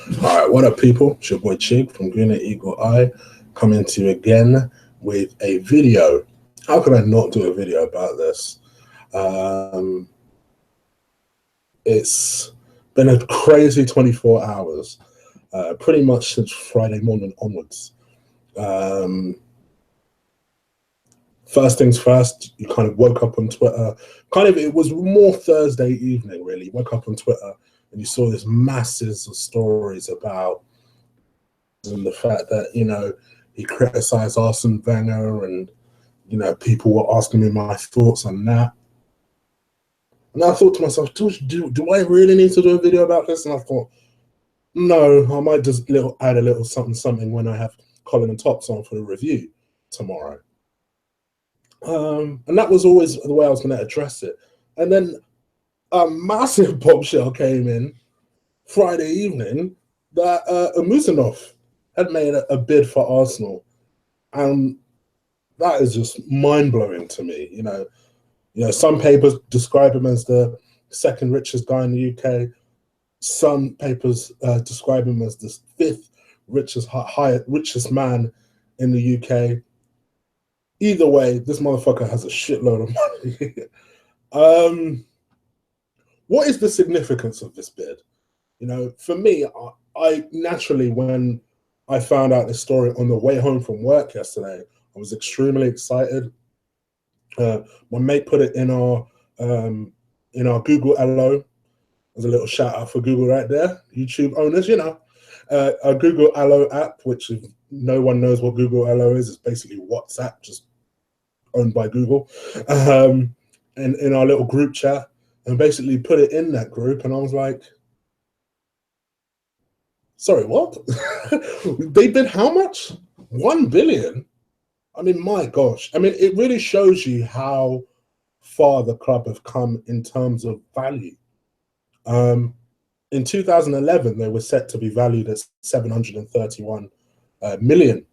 All right, what up, people? It's your boy Chig from Gooner Eagle Eye coming to you again with a video. How could I not do a video about this? Um, it's been a crazy 24 hours, pretty much since Friday morning onwards. Um, First things first, you kind of woke up on Twitter. It was more Thursday evening, really. You woke up on Twitter and you saw this masses of stories about and the fact that, he criticized Arsene Wenger and, people were asking me my thoughts on that. And I thought to myself, do I really need to do a video about this? And I thought, no, I might just add a little something when I have Colin and Tops on for the review tomorrow. And that was always the way I was going to address it. And then a massive bombshell came in Friday evening that Usmanov had made a bid for Arsenal, and that is just mind-blowing to me. Some papers describe him as the second richest guy in the UK. Some papers describe him as the fifth richest man in the UK. Either way, this motherfucker has a shitload of money. What is the significance of this bid? For me, I naturally, when I found out this story on the way home from work yesterday, I was extremely excited. My mate put it in our Google LO. There's a little shout out for Google right there, YouTube owners. A Google LO app, which if no one knows what Google LO is, it's basically WhatsApp, just owned by Google, and in our little group chat, and basically put it in that group, and I was like, sorry, what? They bid how much? 1 billion? I mean, my gosh. I mean, it really shows you how far the club have come in terms of value. In 2011, they were set to be valued at 731 million.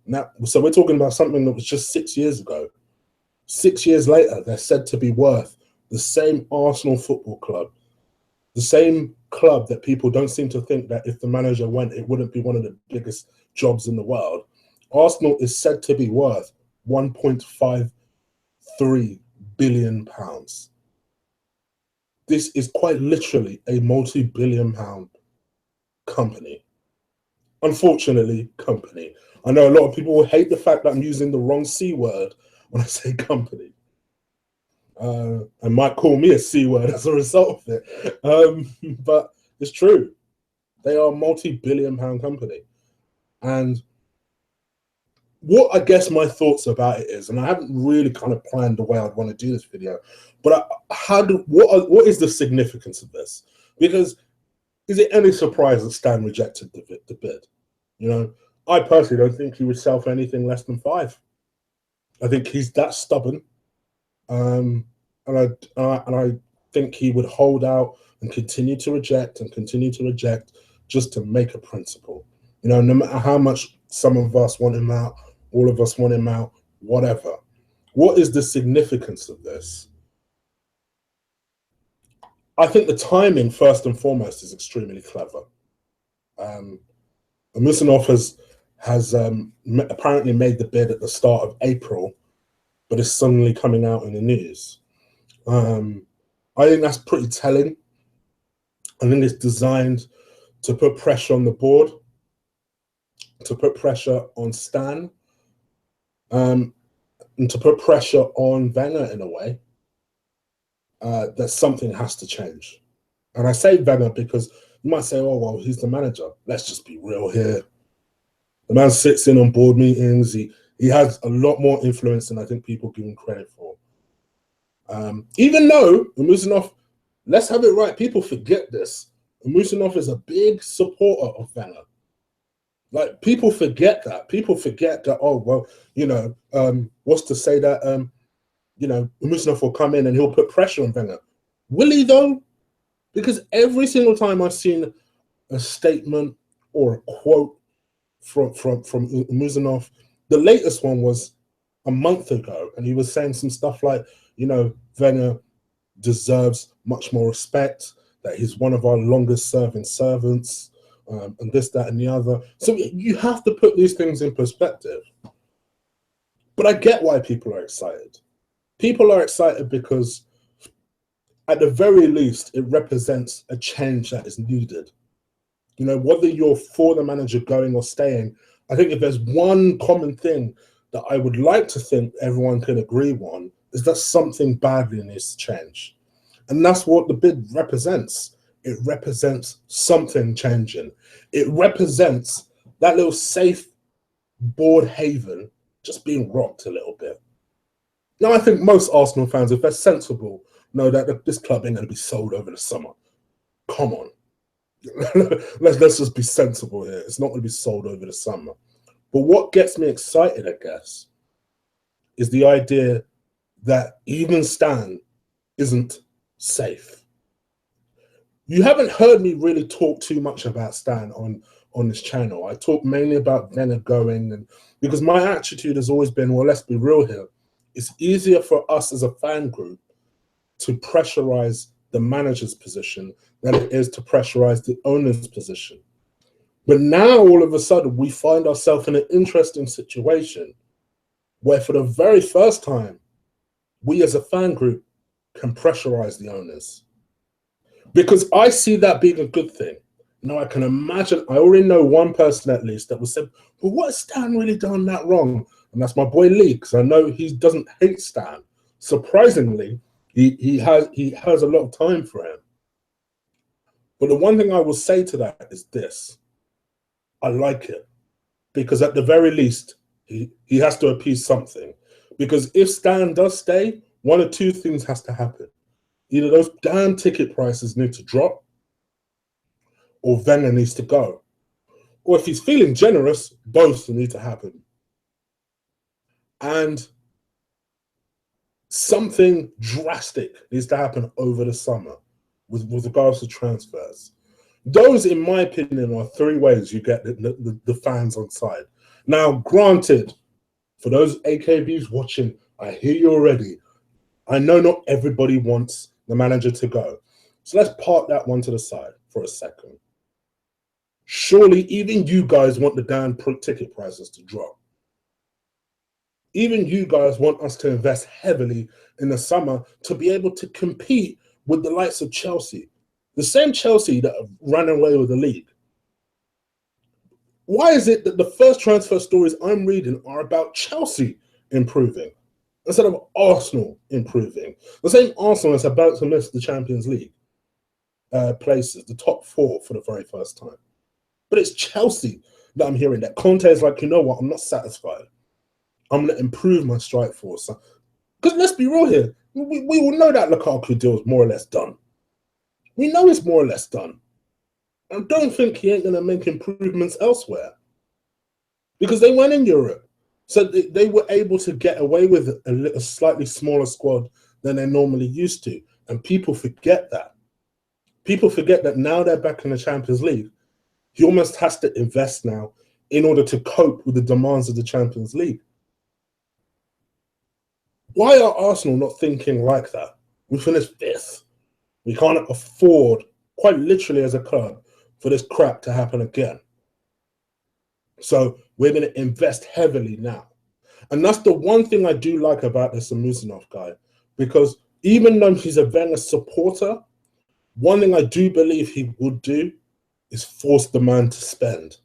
Now, so we're talking about something that was just 6 years ago. 6 years later, they're said to be worth the same Arsenal Football Club, the same club that people don't seem to think that if the manager went, it wouldn't be one of the biggest jobs in the world. Arsenal is said to be worth £1.53 billion. This is quite literally a multi-billion pound company. Unfortunately, company. I know a lot of people will hate the fact that I'm using the wrong C word when I say company. And might call me a C word as a result of it. But it's true. They are a multi-billion pound company. And what I guess my thoughts about it is, and I haven't really kind of planned the way I'd want to do this video, but what is the significance of this? Because is it any surprise that Stan rejected the bid? I personally don't think he would sell for anything less than 5. I think he's that stubborn, and I think he would hold out and continue to reject just to make a principle. No matter how much some of us want him out, all of us want him out, whatever. What is the significance of this? I think the timing, first and foremost, is extremely clever. Usmanov has apparently made the bid at the start of April, but it's suddenly coming out in the news. I think that's pretty telling. I think it's designed to put pressure on the board, to put pressure on Stan, and to put pressure on Wenger in a way, that something has to change. And I say Wenger because you might say, oh, well, he's the manager. Let's just be real here. The man sits in on board meetings. He has a lot more influence than I think people give him credit for. Even though Usmanov, let's have it right, people forget this. Usmanov is a big supporter of Wenger. Like, people forget that. People forget that, oh, well, what's to say that, Usmanov will come in and he'll put pressure on Wenger. Will he, though? Because every single time I've seen a statement or a quote from Usmanov, the latest one was a month ago, and he was saying some stuff like, Wenger deserves much more respect, that he's one of our longest serving servants, and this, that, and the other. So you have to put these things in perspective. But I get why people are excited. People are excited because, at the very least, it represents a change that is needed. You know, whether you're for the manager going or staying, I think if there's one common thing that I would like to think everyone can agree on, is that something badly needs to change. And that's what the bid represents. It represents something changing. It represents that little safe board haven just being rocked a little bit. Now, I think most Arsenal fans, if they're sensible, know that this club ain't going to be sold over the summer. Come on. let's just be sensible here. It's not going to be sold over the summer. But what gets me excited, I guess, is the idea that even Stan isn't safe. You haven't heard me really talk too much about Stan on this channel. I talk mainly about Wenger going, and because my attitude has always been, well, let's be real here. It's easier for us as a fan group to pressurize the manager's position than it is to pressurize the owner's position. But now, all of a sudden, we find ourselves in an interesting situation where, for the very first time, we as a fan group can pressurize the owners. Because I see that being a good thing. Now, I can imagine, I already know one person at least that will say, well, what has Stan really done that wrong? And that's my boy Lee, because I know he doesn't hate Stan. Surprisingly, he has a lot of time for him. But the one thing I will say to that is this. I like it. Because at the very least, he has to appease something. Because if Stan does stay, one of two things has to happen. Either those damn ticket prices need to drop, or Wenger needs to go. Or if he's feeling generous, both need to happen. And something drastic needs to happen over the summer with regards to transfers. Those, in my opinion, are three ways you get the fans on side. Now, granted, for those AKBs watching, I hear you already. I know not everybody wants the manager to go. So let's park that one to the side for a second. Surely even you guys want the damn ticket prices to drop. Even you guys want us to invest heavily in the summer to be able to compete with the likes of Chelsea. The same Chelsea that have run away with the league. Why is it that the first transfer stories I'm reading are about Chelsea improving instead of Arsenal improving? The same Arsenal is about to miss the Champions League places, the top four for the very first time. But it's Chelsea that I'm hearing that Conte is like, you know what, I'm not satisfied. I'm going to improve my strike force. Because let's be real here, we all know that Lukaku deal is more or less done. We know it's more or less done. I don't think he ain't going to make improvements elsewhere. Because they went in Europe. So they were able to get away with a slightly smaller squad than they normally used to. And people forget that. People forget that now they're back in the Champions League. He almost has to invest now in order to cope with the demands of the Champions League. Why are Arsenal not thinking like that? We finished fifth. We can't afford, quite literally as a club, for this crap to happen again. So we're going to invest heavily now. And that's the one thing I do like about this Usmanov guy. Because even though he's a Wenger supporter, one thing I do believe he would do is force the man to spend.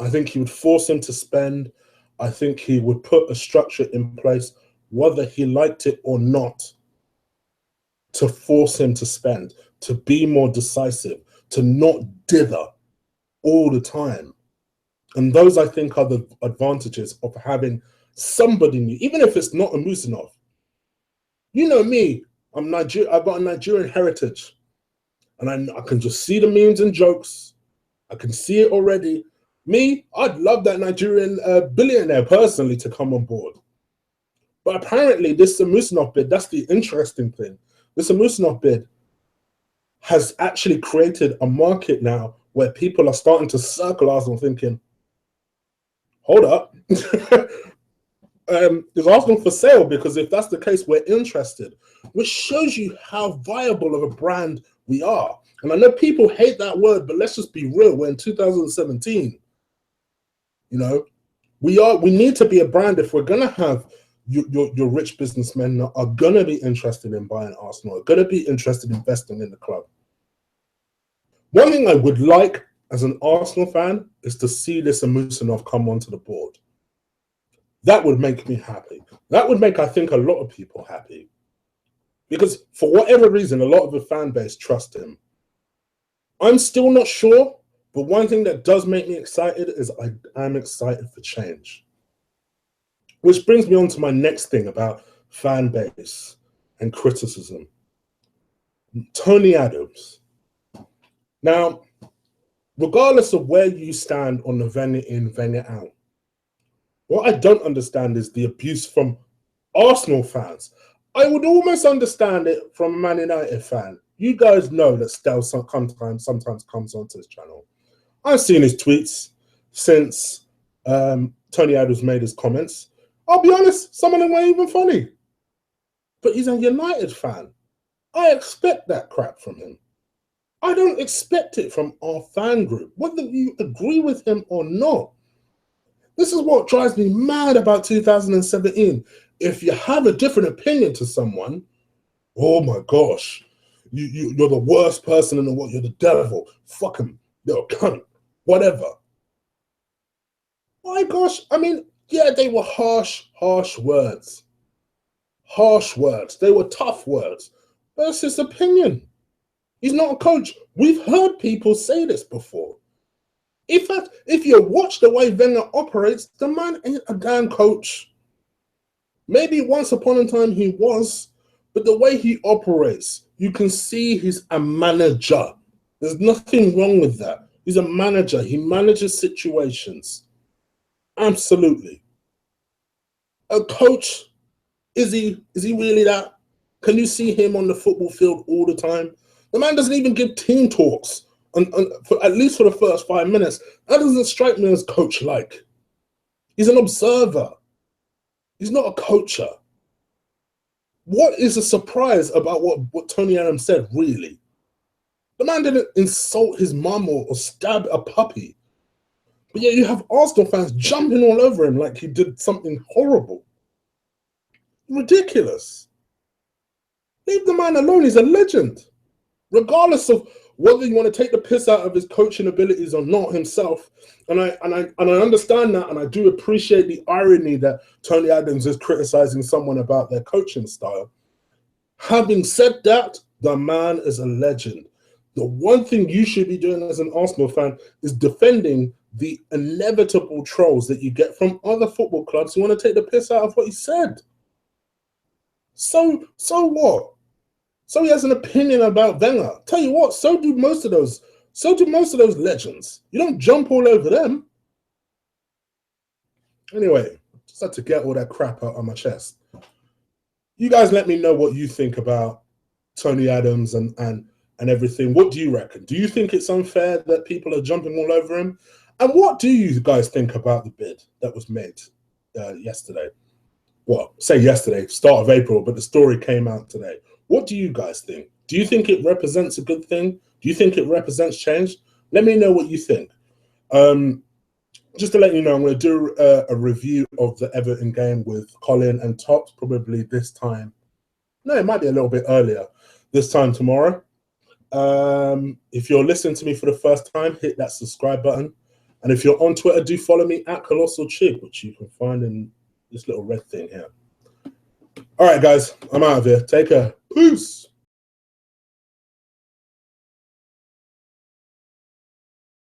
I think he would force him to spend. I think he would put a structure in place, whether he liked it or not, to force him to spend, to be more decisive, to not dither all the time. And those, I think, are the advantages of having somebody new, even if it's not a Usmanov. You know me, I've got a Nigerian heritage. And I can just see the memes and jokes. I can see it already. Me, I'd love that Nigerian billionaire personally to come on board. But apparently this Usmanov bid, that's the interesting thing. This Usmanov bid has actually created a market now where people are starting to circle Arsenal thinking, hold up, is Arsenal for sale? Because if that's the case, we're interested, which shows you how viable of a brand we are. And I know people hate that word, but let's just be real. We're in 2017. You know, we need to be a brand if we're gonna have your rich businessmen that are gonna be interested in buying Arsenal, are gonna be interested in investing in the club. One thing I would like as an Arsenal fan is to see this Usmanov come onto the board. That would make me happy. That would make, I think, a lot of people happy. Because for whatever reason, a lot of the fan base trust him. I'm still not sure, but one thing that does make me excited is I'm excited for change. Which brings me on to my next thing about fan base and criticism. Tony Adams. Now, regardless of where you stand on the Wenger in, Wenger out, what I don't understand is the abuse from Arsenal fans. I would almost understand it from a Man United fan. You guys know that Stel sometimes comes onto this channel. I've seen his tweets since Tony Adams made his comments. I'll be honest, some of them weren't even funny. But he's a United fan. I expect that crap from him. I don't expect it from our fan group, whether you agree with him or not. This is what drives me mad about 2017. If you have a different opinion to someone, oh my gosh, you're the worst person in the world. You're the devil. Fuck him. You're a cunt. Whatever. My gosh, I mean, yeah, they were harsh words. Harsh words. They were tough words. That's his opinion. He's not a coach. We've heard people say this before. In fact, if you watch the way Wenger operates, the man ain't a damn coach. Maybe once upon a time he was, but the way he operates, you can see he's a manager. There's nothing wrong with that. He's a manager. He manages situations. Absolutely. A coach, is he really that? Can you see him on the football field all the time? The man doesn't even give team talks, at least for the first 5 minutes. That doesn't strike me as coach-like. He's an observer. He's not a coacher. What is a surprise about what Tony Adams said, really? The man didn't insult his mum or stab a puppy. But yet you have Arsenal fans jumping all over him like he did something horrible. Ridiculous. Leave the man alone. He's a legend. Regardless of whether you want to take the piss out of his coaching abilities or not himself, and I understand that, and I do appreciate the irony that Tony Adams is criticizing someone about their coaching style. Having said that, the man is a legend. The one thing you should be doing as an Arsenal fan is defending the inevitable trolls that you get from other football clubs who want to take the piss out of what he said. So what? So he has an opinion about Wenger. Tell you what, so do most of those legends. You don't jump all over them. Anyway, just had to get all that crap out of my chest. You guys let me know what you think about Tony Adams and everything. What do you reckon? Do you think it's unfair that people are jumping all over him? And what do you guys think about the bid that was made yesterday? Well, say yesterday, start of April, but the story came out today. What do you guys think? Do you think it represents a good thing? Do you think it represents change? Let me know what you think. Just to let you know, I'm going to do a review of the Everton game with Colin and Tops, probably this time. No, it might be a little bit earlier. This time tomorrow. If you're listening to me for the first time, hit that subscribe button. And if you're on Twitter, do follow me at Colossal Chick, which you can find in this little red thing here. All right, guys, I'm out of here. Take care. Peace.